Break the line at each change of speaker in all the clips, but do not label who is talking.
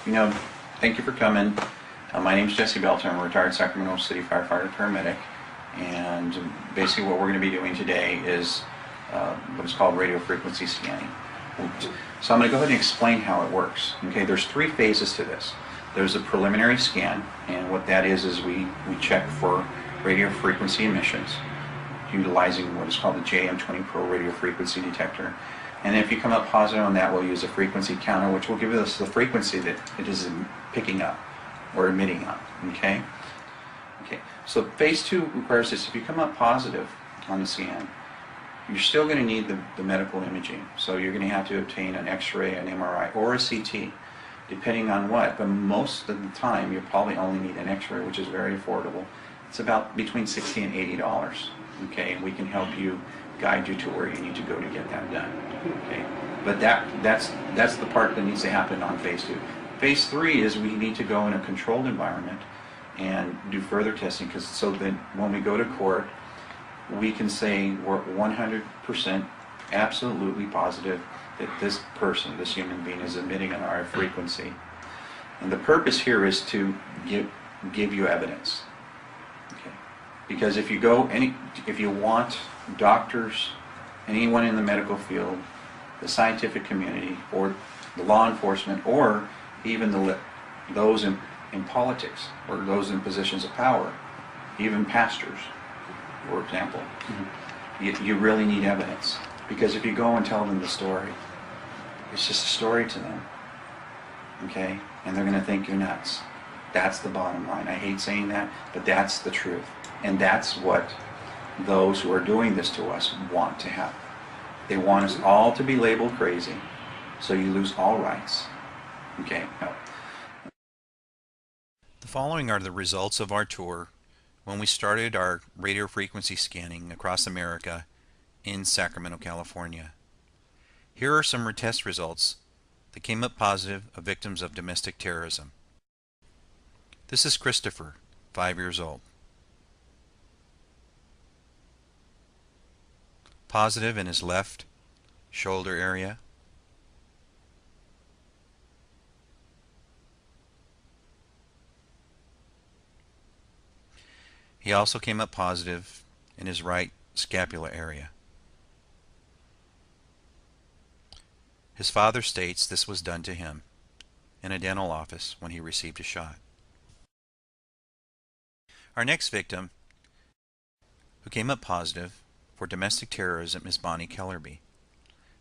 You know, thank you for coming. My name is Jesse Belter. I'm a retired Sacramento City firefighter paramedic, and basically what we're going to be doing today is what is called radio frequency scanning. So I'm going to go ahead and explain how it works. Okay, there's three phases to this. There's a preliminary scan, and what that is we check for radio frequency emissions utilizing what is called the JM20 Pro radio frequency detector. And if you come up positive on that, we'll use a frequency counter, which will give us the frequency that it is picking up or emitting up. Okay. So phase 2 requires this. If you come up positive on the scan, you're still going to need the medical imaging. So you're going to have to obtain an X-ray, an MRI, or a CT, depending on what. But most of the time, you probably only need an X-ray, which is very affordable. It's about between $60 and $80. Okay, and we can help you, guide you to where you need to go to get that done. Okay, but that's the part that needs to happen on phase 2. Phase 3 is we need to go in a controlled environment and do further testing, because so that when we go to court, we can say we're 100% absolutely positive that this person, this human being, is emitting an RF frequency. And the purpose here is to give you evidence. Okay, because if you want doctors, anyone in the medical field, the scientific community, or the law enforcement, or even those in politics, or those in positions of power, even pastors, for example, you really need evidence. Because if you go and tell them the story, it's just a story to them, okay? And they're going to think you're nuts. That's the bottom line. I hate saying that, but that's the truth. And that's what those who are doing this to us want to have. They want us all to be labeled crazy, so you lose all rights. Okay? No.
The following are the results of our tour when we started our radio frequency scanning across America in Sacramento, California. Here are some test results that came up positive of victims of domestic terrorism. This is Christopher, 5 years old. Positive in his left shoulder area. He also came up positive in his right scapula area. His father states this was done to him in a dental office when he received a shot. Our next victim, who came up positive for domestic terrorism, is Bonnie Kellerby.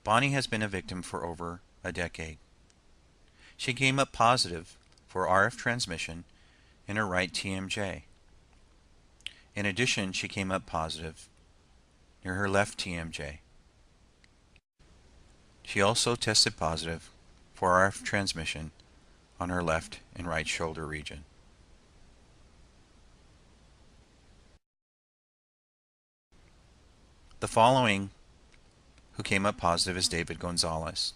Bonnie has been a victim for over a decade. She came up positive for RF transmission in her right TMJ. In addition, she came up positive near her left TMJ. She also tested positive for RF transmission on her left and right shoulder region. The following who came up positive is David Gonzalez.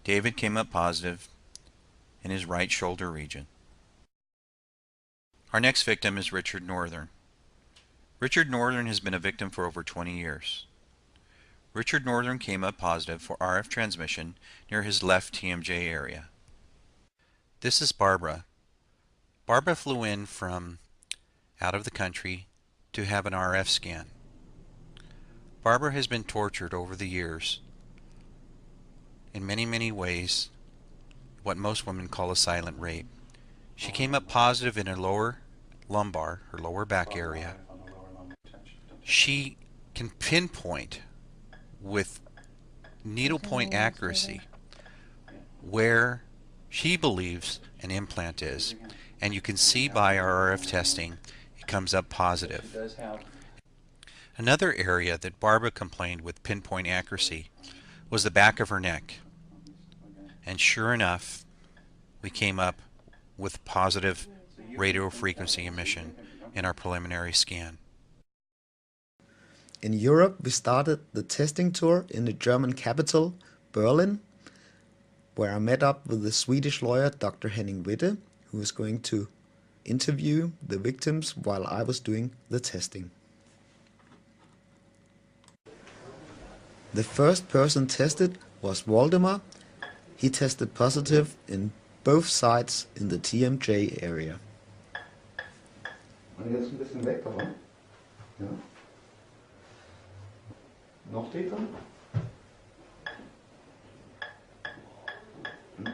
David came up positive in his right shoulder region. Our next victim is Richard Northern. Richard Northern has been a victim for over 20 years. Richard Northern came up positive for RF transmission near his left TMJ area. This is Barbara. Barbara flew in from out of the country to have an RF scan. Barbara has been tortured over the years in many ways, what most women call a silent rape. She came up positive in her lower lumbar, her lower back area. She can pinpoint with needlepoint accuracy where she believes an implant is, and you can see by our RF testing it comes up positive. Another area that Barbara complained with pinpoint accuracy was the back of her neck, and sure enough we came up with positive radio frequency emission in our preliminary scan.
In Europe, we started the testing tour in the German capital, Berlin, where I met up with the Swedish lawyer Dr. Henning Witte, who was going to interview the victims while I was doing the testing. The first person tested was Waldemar, He tested positive in both sites in the TMJ area.
Und jetzt ein bisschen weg davon. Ja. Noch tiefer.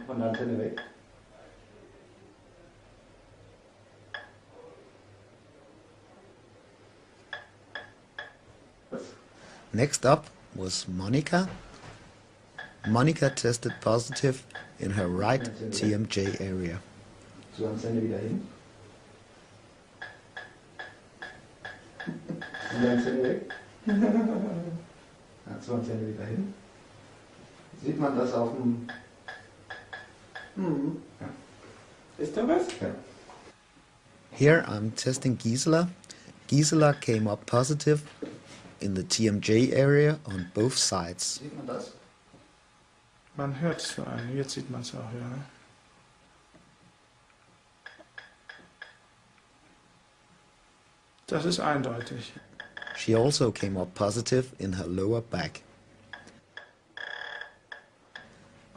Von der Antenne weg.
Next up was Monica. Monica tested positive in her right TMJ area.
Zur Antenne wieder hin. Und die Antenne weg. Ja, zur Antenne wieder hin. Sieht man das auf dem... Ja. Ist da was? Ja.
Here I'm testing Gisela. Gisela came up positive in the TMJ area on both sides.
Sieht man das?
Man hört es vor allem, jetzt sieht man es auch, ja. Das ist eindeutig.
She also came up positive in her lower back.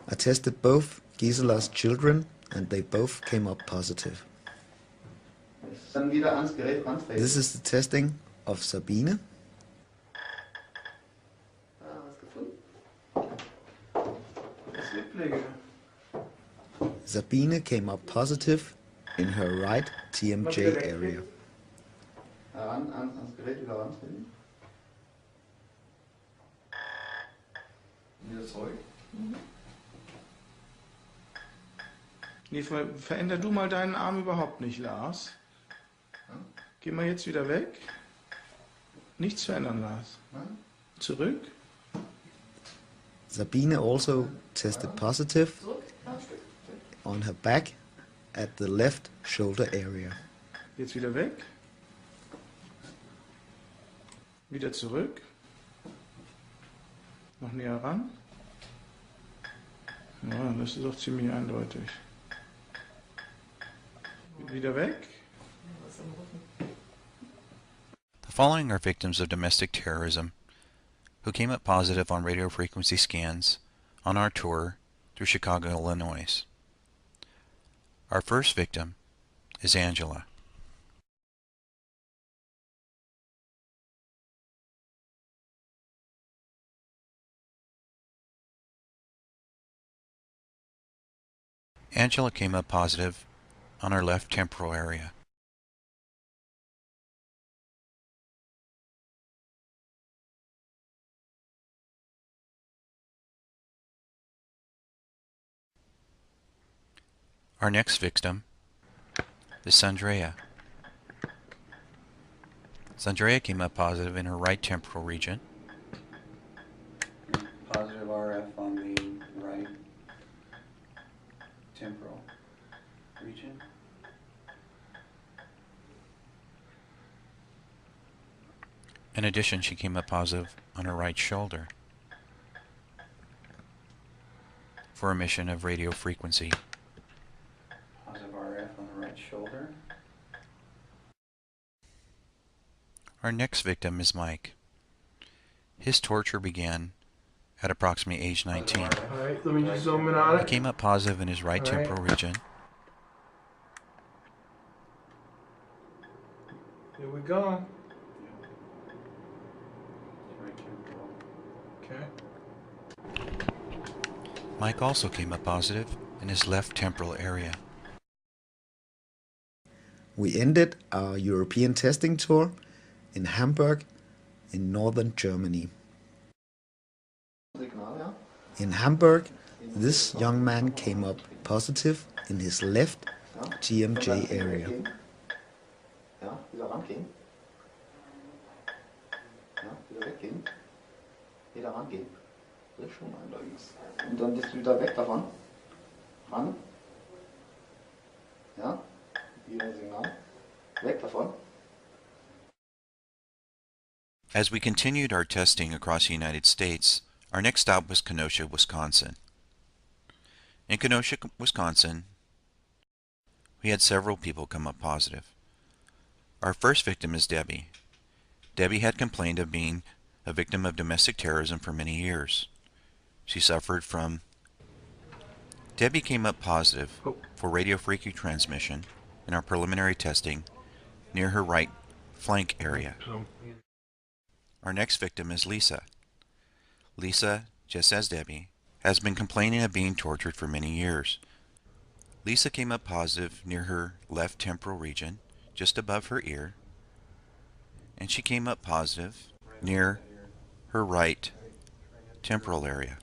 I tested both Gisela's children and they both came up positive.
Dann wieder ans Gerät rantreten.
This is the testing of Sabine.
Was gefunden?
Das Lieblinge.
Sabine came up positive in her right TMJ area.
Ans Gerät wieder rantreten. Wieder zurück.
Nee, veränder du mal deinen Arm überhaupt nicht, Lars. Geh mal jetzt wieder weg. Nichts verändern, Lars. Zurück.
Sabine also tested positive on her back at the left shoulder area.
Jetzt wieder weg. Wieder zurück. Noch näher ran. Ja, das ist doch ziemlich eindeutig. Wieder weg.
The following are victims of domestic terrorism who came up positive on radio frequency scans on our tour through Chicago, Illinois. Our first victim is Angela. Angela came up positive on our left temporal area. Our next victim is Sandrea. Sandrea came up positive in her right temporal region.
Positive RF on the right temporal region.
In addition, she came up positive on her right shoulder for emission of radio frequency.
Positive RF on the right shoulder.
Our next victim is Mike. His torture began at approximately age 19.
Alright, let me just zoom in on
He
it.
came up positive in his right temporal region.
Here we go.
Right temporal.
Okay.
Mike also came up positive in his left temporal area.
We ended our European testing tour in Hamburg in northern Germany.
Signal, ja?
In Hamburg, this young man came up positive in his left TMJ area.
Ja, wieder rangehen. Ja, wieder weggehen. Wieder rangehen. Das ist schon eindeutig. Und dann bist du wieder weg davon. Ran. Ja, wieder Signal. Weg davon.
As we continued our testing across the United States, our next stop was Kenosha, Wisconsin. In Kenosha, Wisconsin, we had several people come up positive. Our first victim is Debbie. Debbie had complained of being a victim of domestic terrorism for many years. She suffered from Debbie came up positive for radiofrequency transmission in our preliminary testing near her right flank area. Our next victim is Lisa. Lisa, just as Debbie, has been complaining of being tortured for many years. Lisa came up positive near her left temporal region, just above her ear, and she came up positive near her right temporal area.